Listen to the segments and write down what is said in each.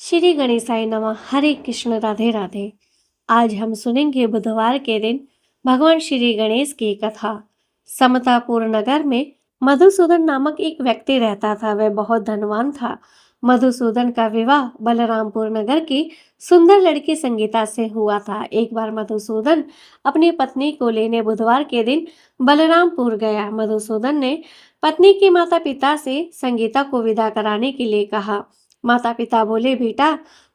श्री गणेशाय नमः। हरे कृष्ण, राधे राधे। आज हम सुनेंगे बुधवार के दिन भगवान श्री गणेश की कथा। समतापुर नगर में मधुसूदन नामक एक व्यक्ति रहता था। वह बहुत धनवान था। मधुसूदन का विवाह बलरामपुर नगर की सुंदर लड़की संगीता से हुआ था। एक बार मधुसूदन अपनी पत्नी को लेने बुधवार के दिन बलरामपुर गया। मधुसूदन ने पत्नी के माता पिता से संगीता को विदा कराने के लिए कहा। माता पिता बोले, बेटा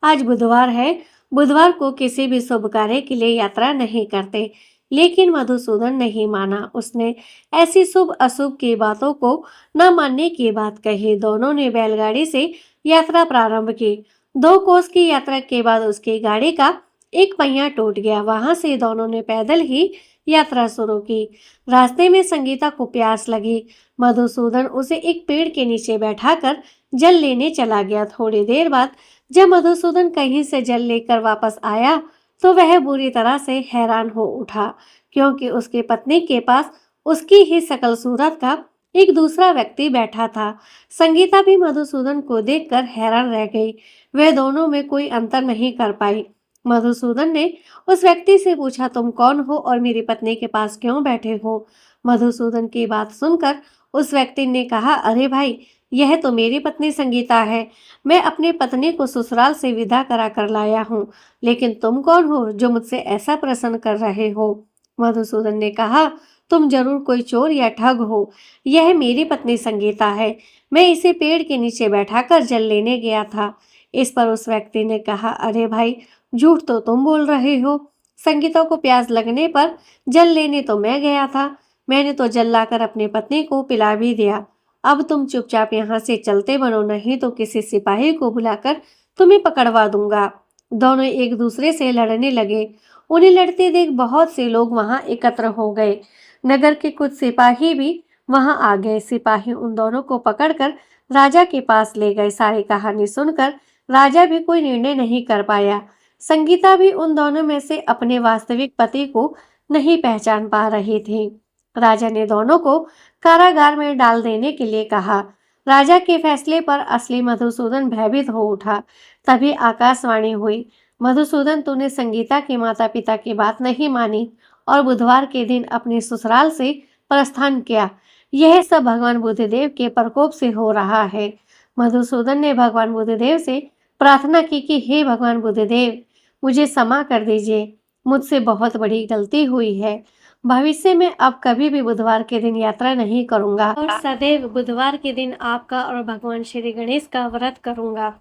आज बुधवार है, बुधवार को किसी भी शुभ कार्य के लिए यात्रा नहीं करते। लेकिन मधुसूदन नहीं माना। उसने ऐसी शुभ अशुभ की बातों को न मानने की बात कही। दोनों ने बैलगाड़ी से यात्रा प्रारंभ की। 2 कोस की यात्रा के बाद उसकी गाड़ी का एक पहिया टूट गया। वहां से दोनों ने पैदल ही यात्रा शुरू की। रास्ते में संगीता को प्यास लगी। मधुसूदन उसे एक पेड़ के नीचे बैठाकर जल लेने चला गया। थोड़ी देर बाद जब मधुसूदन कहीं से जल लेकर वापस आया तो वह बुरी तरह से हैरान हो उठा, क्योंकि उसकी पत्नी के पास उसकी ही शकल सूरत का एक दूसरा व्यक्ति बैठा था। संगीता भी मधुसूदन को देखकर हैरान रह गई। वह दोनों में कोई अंतर नहीं कर पाई। मधुसूदन ने उस व्यक्ति से पूछा, तुम कौन हो और मेरी पत्नी के पास क्यों बैठे हो? मधुसूदन की बात सुनकर उस व्यक्ति ने कहा, अरे भाई, यह तो मेरी पत्नी संगीता है। मैं अपनी पत्नी को ससुराल से विदा करा कर लाया हूँ। लेकिन तुम कौन हो जो मुझसे ऐसा प्रश्न कर रहे हो? मधुसूदन ने कहा, तुम जरूर कोई चोर या ठग हो। यह मेरी पत्नी संगीता है। मैं इसे पेड़ के नीचे बैठाकर जल लेने गया था। इस पर उस व्यक्ति ने कहा, अरे भाई, झूठ तो तुम बोल रहे हो। संगीता को प्यास लगने पर जल लेने तो मैं गया था। मैंने तो जल लाकर अपनी पत्नी को पिला भी दिया। अब तुम चुपचाप यहाँ से चलते बनो, नहीं तो किसी सिपाही को बुलाकर तुम्हें पकड़वा दूंगा। दोनों एक दूसरे से लड़ने लगे। उन्हें लड़ते देख बहुत से लोग वहां एकत्र हो गए। नगर के कुछ सिपाही भी वहां आ गए। सिपाही उन दोनों को पकड़कर राजा के पास ले गए। सारी कहानी सुनकर राजा भी कोई निर्णय नहीं कर पाया। संगीता भी उन दोनों में से अपने वास्तविक पति को नहीं पहचान पा रही थी। राजा ने दोनों को कारागार में डाल देने के लिए कहा। राजा के फैसले पर असली मधुसूदन भयभीत हो उठा। तभी आकाशवाणी हुई, मधुसूदन, तूने संगीता के माता पिता की बात नहीं मानी और बुधवार के दिन अपने ससुराल से प्रस्थान किया। यह सब भगवान बुद्धदेव के प्रकोप से हो रहा है। मधुसूदन ने भगवान बुद्धदेव से प्रार्थना की कि हे भगवान बुद्धदेव, मुझे क्षमा कर दीजिए। मुझसे बहुत बड़ी गलती हुई है। भविष्य में अब कभी भी बुधवार के दिन यात्रा नहीं करूंगा और सदैव बुधवार के दिन आपका और भगवान श्री गणेश का व्रत करूंगा।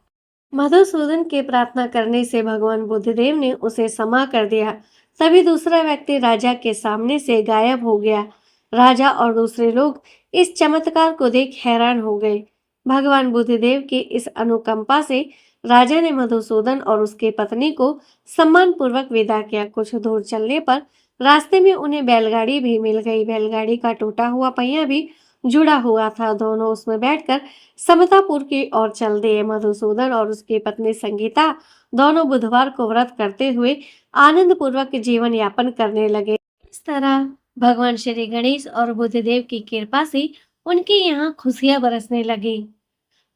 मधुसूदन के प्रार्थना करने से भगवान बुद्धदेव ने उसे क्षमा कर दिया। तभी दूसरा व्यक्ति राजा के सामने से गायब हो गया। राजा और दूसरे लोग इस चमत्कार को देख हैरान हो गए। भगवान बुद्धदेव की इस अनुकंपा से राजा ने मधुसूदन और उसकी पत्नी को सम्मान पूर्वक विदा किया। कुछ दूर चलने पर रास्ते में उन्हें बैलगाड़ी भी मिल गई। बैलगाड़ी का टूटा हुआ पहिया भी जुड़ा हुआ था। दोनों उसमें बैठकर समतापुर की ओर चल दिए। मधुसूदन और उसकी पत्नी संगीता दोनों बुधवार को व्रत करते हुए आनंद पूर्वक जीवन यापन करने लगे। इस तरह भगवान श्री गणेश और बुद्धदेव की कृपा से उनके यहाँ खुशियां बरसने लगी।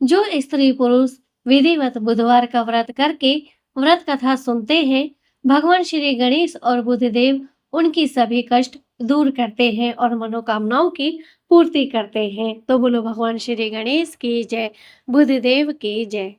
जो स्त्री पुरुष विधिवत बुधवार का व्रत करके व्रत कथा सुनते हैं, भगवान श्री गणेश और बुद्धदेव उनकी सभी कष्ट दूर करते हैं और मनोकामनाओं की पूर्ति करते हैं। तो बोलो भगवान श्री गणेश की जय, बुद्धदेव की जय।